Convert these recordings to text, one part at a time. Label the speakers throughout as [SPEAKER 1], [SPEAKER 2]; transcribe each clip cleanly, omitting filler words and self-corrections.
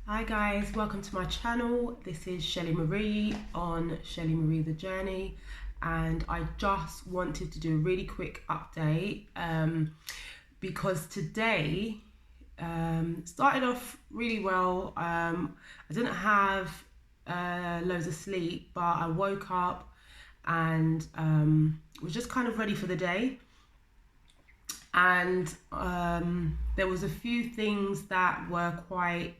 [SPEAKER 1] Hi guys, welcome to my channel. This is ShellyMarie on ShellyMarie the Journey, and I just wanted to do a really quick update because today started off really well. I didn't have loads of sleep, but I woke up and was just kind of ready for the day. And there was a few things that were quite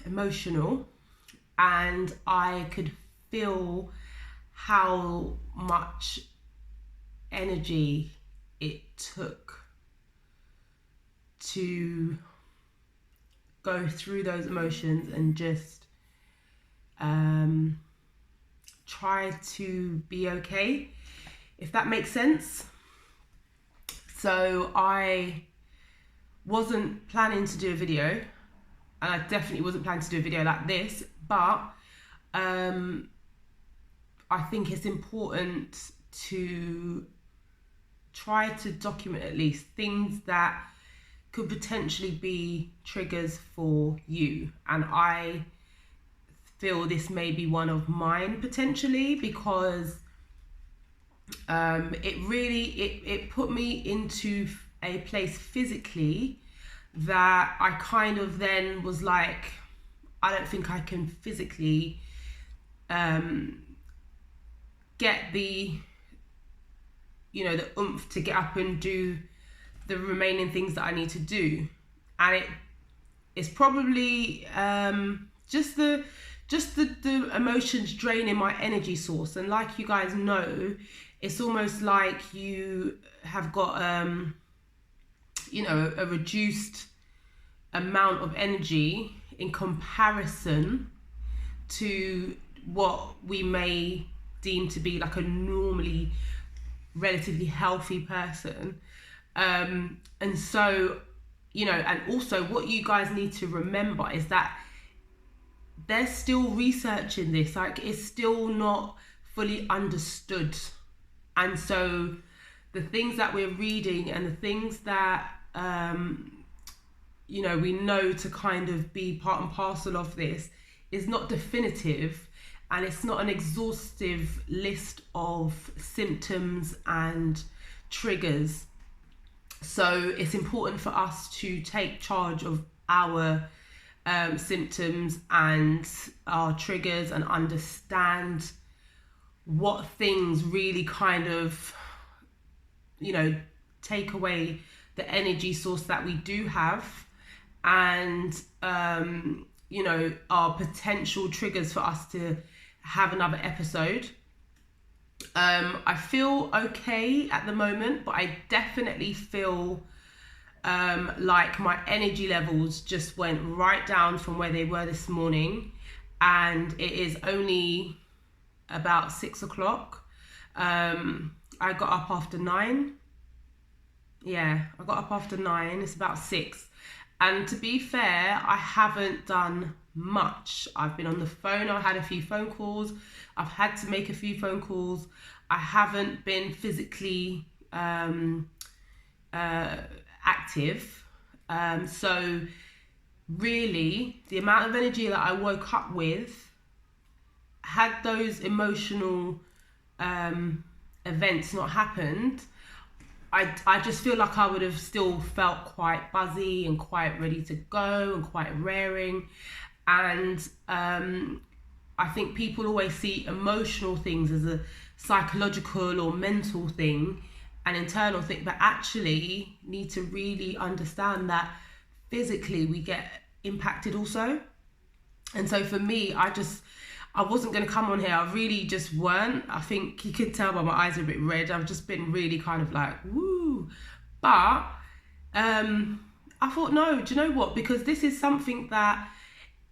[SPEAKER 1] emotional, and I could feel how much energy it took to go through those emotions and just try to be okay, if that makes sense. So I wasn't planning to do a video, and I definitely wasn't planning to do a video like this, but I think it's important to try to document at least things that could potentially be triggers for you. And I feel this may be one of mine potentially, because it put me into a place physically that I kind of then was like, I don't think I can physically get the oomph to get up and do the remaining things that I need to do. And it's probably just the emotions draining my energy source. And like you guys know, it's almost like you have got a reduced amount of energy in comparison to what we may deem to be like a normally relatively healthy person. And so, and also what you guys need to remember is that they're still researching this, like it's still not fully understood. And so the things that we're reading and the things that we know to kind of be part and parcel of this is not definitive, and it's not an exhaustive list of symptoms and triggers. So it's important for us to take charge of our symptoms and our triggers and understand what things really kind of take away the energy source that we do have, and are potential triggers for us to have another episode. I feel okay at the moment, but I definitely feel like my energy levels just went right down from where they were this morning, and it is only about 6 o'clock. I got up after 9. I got up after 9. It's about 6. And to be fair, I haven't done much. I've been on the phone. I've had a few phone calls. I've had to make a few phone calls. I haven't been physically active. So really, the amount of energy that I woke up with, had those emotional events not happened, I just feel like I would have still felt quite buzzy and quite ready to go and quite raring. And I think people always see emotional things as a psychological or mental thing, an internal thing, but actually need to really understand that physically we get impacted also. And so for me, I wasn't going to come on here. I really just weren't. I think you could tell by my eyes are a bit red. I've just been really kind of like, woo. But I thought, no, do you know what? Because this is something that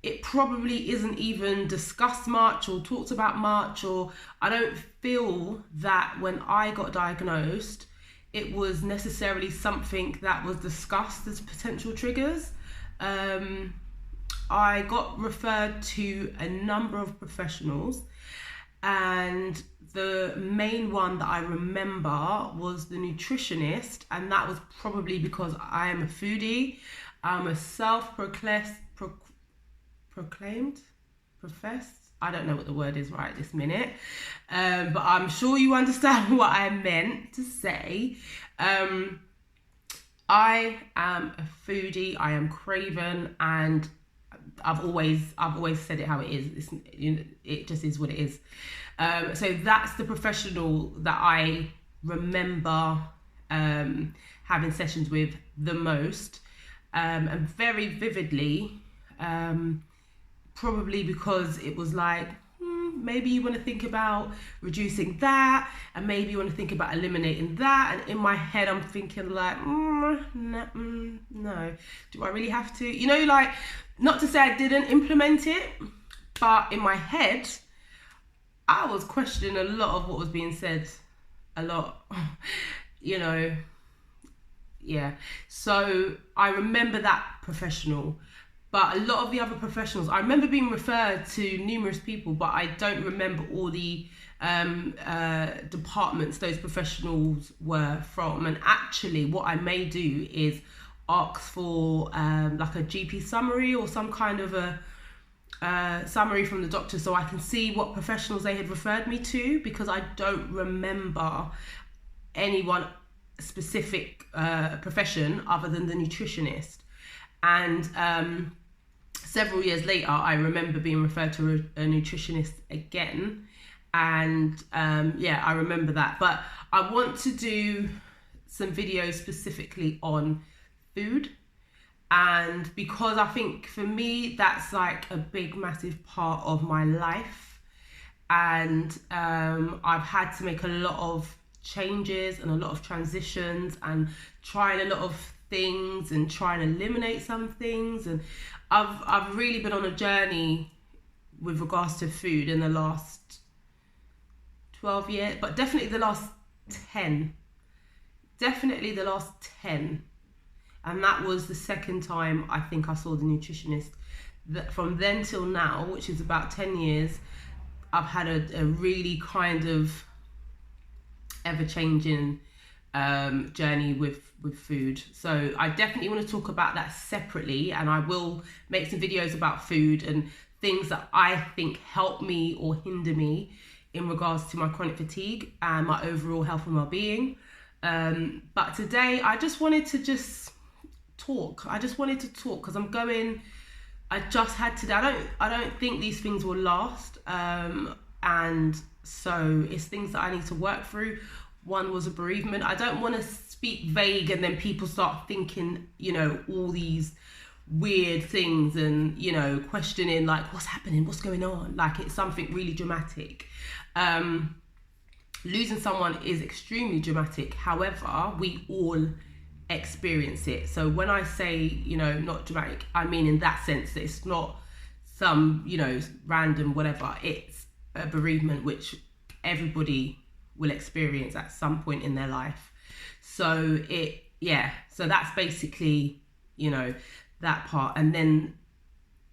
[SPEAKER 1] it probably isn't even discussed much or talked about much, or I don't feel that when I got diagnosed, it was necessarily something that was discussed as potential triggers. I got referred to a number of professionals, and the main one that I remember was the nutritionist, and that was probably because I am a foodie. I'm a professed, I don't know what the word is right this minute, but I'm sure you understand what I meant to say. I am a foodie, I am craven, and I've always said it how it is. It just is what it is. So that's the professional that I remember having sessions with the most, and very vividly, probably because it was like, maybe you want to think about reducing that, and maybe you want to think about eliminating that. And in my head, I'm thinking like, no, do I really have to? You know, like, not to say I didn't implement it, but in my head, I was questioning a lot of what was being said, a lot, you know, yeah. So I remember that professional. But a lot of the other professionals, I remember being referred to numerous people, but I don't remember all the departments those professionals were from. And actually, what I may do is ask for like a GP summary or some kind of a summary from the doctor, so I can see what professionals they had referred me to, because I don't remember anyone specific profession other than the nutritionist. And several years later, I remember being referred to a nutritionist again, and yeah, I remember that. But I want to do some videos specifically on food, and because I think for me that's like a big massive part of my life, and I've had to make a lot of changes and a lot of transitions and trying a lot of things and trying to eliminate some things, and I've really been on a journey with regards to food in the last 12 years, but definitely the last 10, and that was the second time I think I saw the nutritionist. That from then till now, which is about 10 years, I've had a really kind of ever-changing journey with food. So I definitely want to talk about that separately, and I will make some videos about food and things that I think help me or hinder me in regards to my chronic fatigue and my overall health and well-being. But today I just wanted to talk. I talk because I just had today. I don't think these things will last, and so it's things that I need to work through. One was a bereavement. I don't want to speak vague and then people start thinking, you know, all these weird things and, you know, questioning like, what's happening, what's going on, like it's something really dramatic. Losing someone is extremely dramatic. However, we all experience it. So when I say, you know, not dramatic, I mean in that sense that it's not some, you know, random whatever. It's a bereavement which everybody will experience at some point in their life. So so that's basically, you know, that part. And then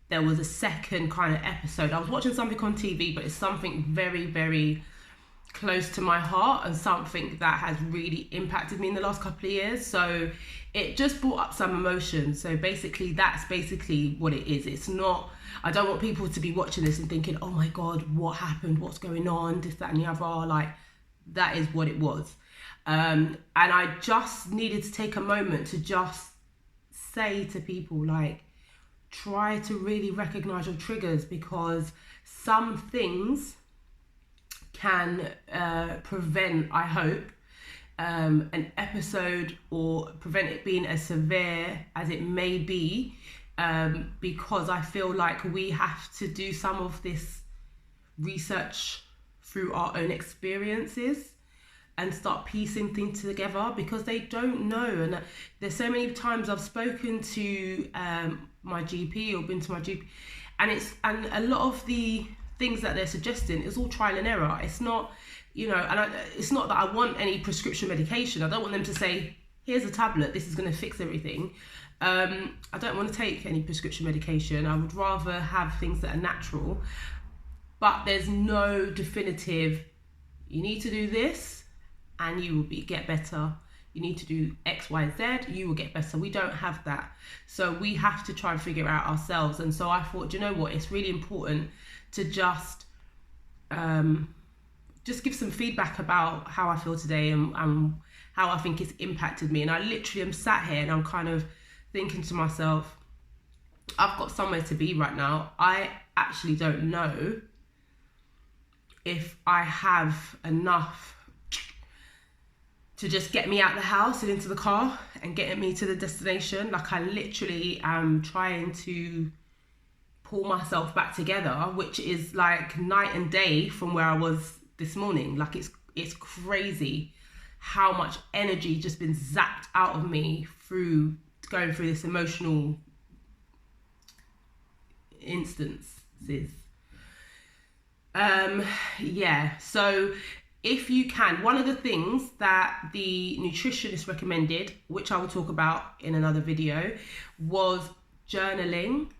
[SPEAKER 1] there was a second kind of episode. I was watching something on TV, but it's something very, very close to my heart and something that has really impacted me in the last couple of years. So it just brought up some emotions. So basically that's basically what it is. It's not, I don't want people to be watching this and thinking, oh my God, what happened? What's going on? This, that and the other. Like, that is what it was. And I just needed to take a moment to just say to people, like, try to really recognize your triggers, because some things can prevent, I hope, an episode, or prevent it being as severe as it may be, because I feel like we have to do some of this research through our own experiences and start piecing things together, because they don't know. And there's so many times I've spoken to my GP or been to my GP, and a lot of the things that they're suggesting is all trial and error. It's not, you know, and it's not that I want any prescription medication. I don't want them to say, here's a tablet, this is going to fix everything. I don't want to take any prescription medication. I would rather have things that are natural. But there's no definitive, you need to do this and you will get better. you need to do X, Y, Z, you will get better. We don't have that. So we have to try and figure it out ourselves. And so I thought, do you know what? It's really important to just give some feedback about how I feel today and how I think it's impacted me. And I literally am sat here and I'm kind of thinking to myself, I've got somewhere to be right now. I actually don't know if I have enough to just get me out of the house and into the car and get me to the destination. Like, I literally am trying to pull myself back together, which is like night and day from where I was this morning. Like, it's crazy how much energy just been zapped out of me through going through this emotional instances. So if you can, one of the things that the nutritionist recommended, which I will talk about in another video, was journaling.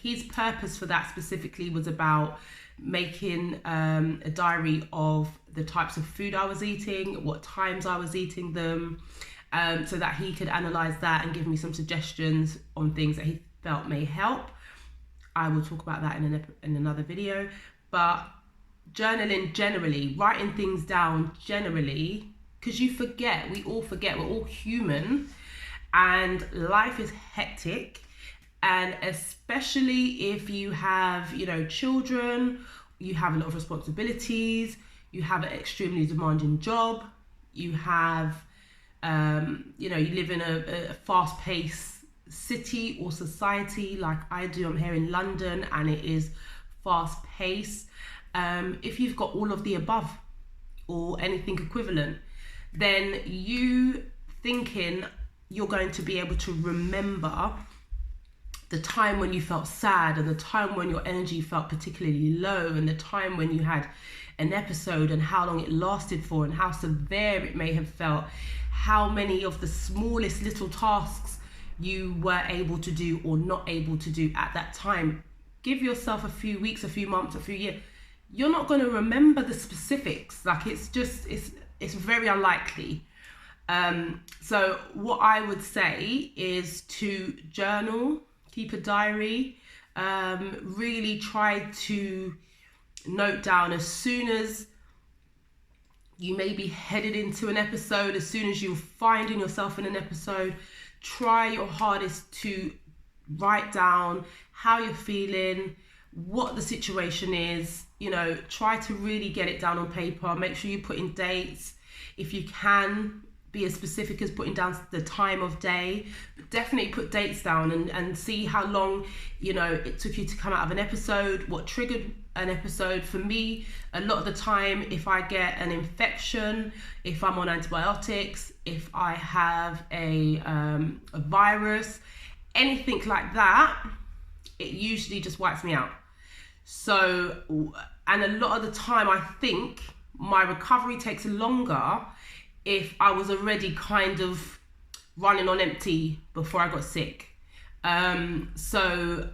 [SPEAKER 1] His purpose for that specifically was about making a diary of the types of food I was eating, what times I was eating them, so that he could analyze that and give me some suggestions on things that he felt may help. I will talk about that in another video. But journaling generally, writing things down generally, because you forget, we all forget, we're all human, and life is hectic. And especially if you have, children, you have a lot of responsibilities, you have an extremely demanding job, you have, you live in a fast-paced city or society like I do. I'm here in London and it is fast-paced. If you've got all of the above or anything equivalent, then you thinking you're going to be able to remember the time when you felt sad, and the time when your energy felt particularly low, and the time when you had an episode and how long it lasted for and how severe it may have felt, how many of the smallest little tasks you were able to do or not able to do at that time. Give yourself a few weeks, a few months, a few years. You're not going to remember the specifics. Like, it's very unlikely. So what I would say is to journal, keep a diary, really try to note down as soon as you may be headed into an episode, as soon as you're finding yourself in an episode, try your hardest to write down how you're feeling, what the situation is, try to really get it down on paper. Make sure you put in dates. If you can, be as specific as putting down the time of day, but definitely put dates down and see how long, it took you to come out of an episode, what triggered an episode. For me, a lot of the time, if I get an infection, if I'm on antibiotics, if I have a virus, anything like that, it usually just wipes me out. So, and a lot of the time, I think my recovery takes longer if I was already kind of running on empty before I got sick. So,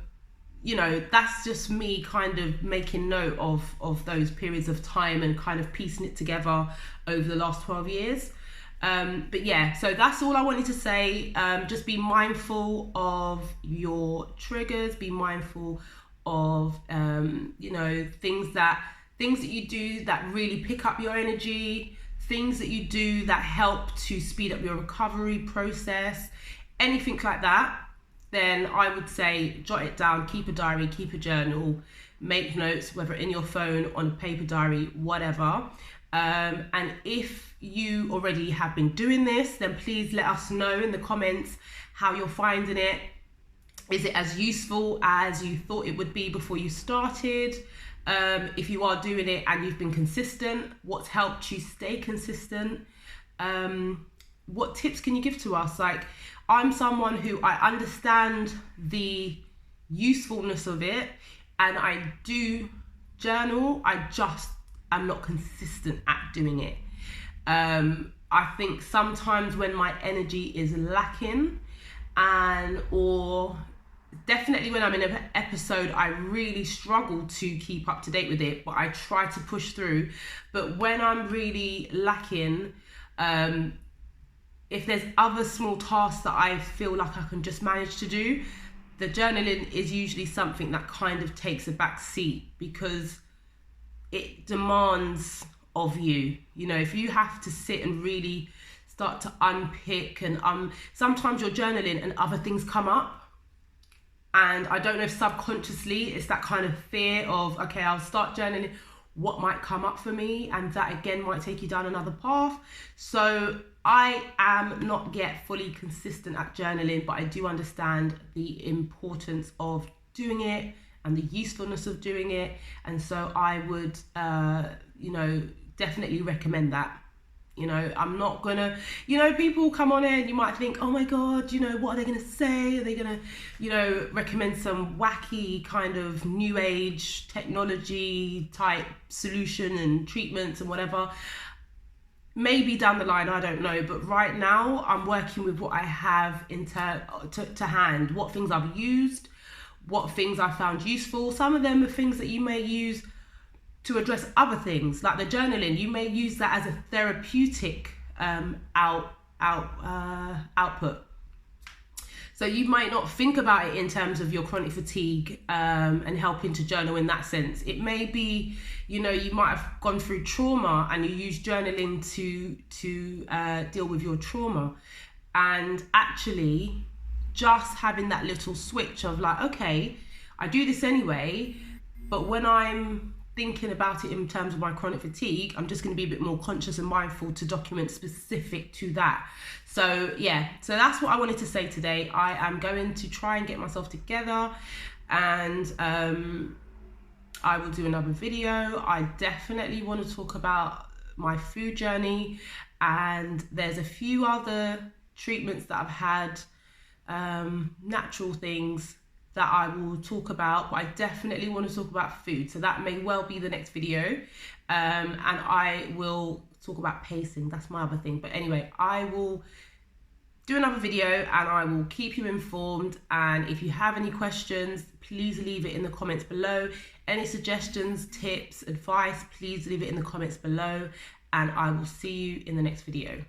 [SPEAKER 1] that's just me kind of making note of those periods of time and kind of piecing it together over the last 12 years. But yeah, so that's all I wanted to say. Just be mindful of your triggers, be mindful of, things that you do that really pick up your energy, things that you do that help to speed up your recovery process, anything like that. Then I would say jot it down, keep a diary, keep a journal, make notes, whether in your phone, on a paper diary, whatever. And if you already have been doing this, then please let us know in the comments how you're finding it. Is it as useful as you thought it would be before you started? If you are doing it and you've been consistent, what's helped you stay consistent? What tips can you give to us? Like, I'm someone who I understand the usefulness of it and I do journal. I just am not consistent at doing it. I think sometimes when my energy is lacking or definitely when I'm in an episode, I really struggle to keep up to date with it, but I try to push through. But when I'm really lacking, if there's other small tasks that I feel like I can just manage to do, the journaling is usually something that kind of takes a back seat, because it demands of you. You know, if you have to sit and really start to unpick, and sometimes you're journaling and other things come up, and I don't know if subconsciously it's that kind of fear of, okay, I'll start journaling, what might come up for me, and that again might take you down another path. So I am not yet fully consistent at journaling, but I do understand the importance of doing it and the usefulness of doing it, and so I would definitely recommend that. You know, I'm not gonna, people come on here and you might think, oh my God, what are they gonna say? Are they gonna, recommend some wacky kind of new age technology type solution and treatments and whatever? Maybe down the line, I don't know. But right now, I'm working with what I have to hand, what things I've used, what things I found useful. Some of them are things that you may use to address other things, like the journaling. You may use that as a therapeutic output. So you might not think about it in terms of your chronic fatigue and helping to journal in that sense. It may be, you might have gone through trauma and you use journaling to deal with your trauma. And actually just having that little switch of like, okay, I do this anyway, but when I'm thinking about it in terms of my chronic fatigue, I'm just going to be a bit more conscious and mindful to document specific to that. So yeah, so that's what I wanted to say today. I am going to try and get myself together, and I will do another video. I definitely want to talk about my food journey, and there's a few other treatments that I've had, natural things that I will talk about, but I definitely want to talk about food. So that may well be the next video. And I will talk about pacing. That's my other thing. But anyway, I will do another video and I will keep you informed. And if you have any questions, please leave it in the comments below. Any suggestions, tips, advice, please leave it in the comments below. And I will see you in the next video.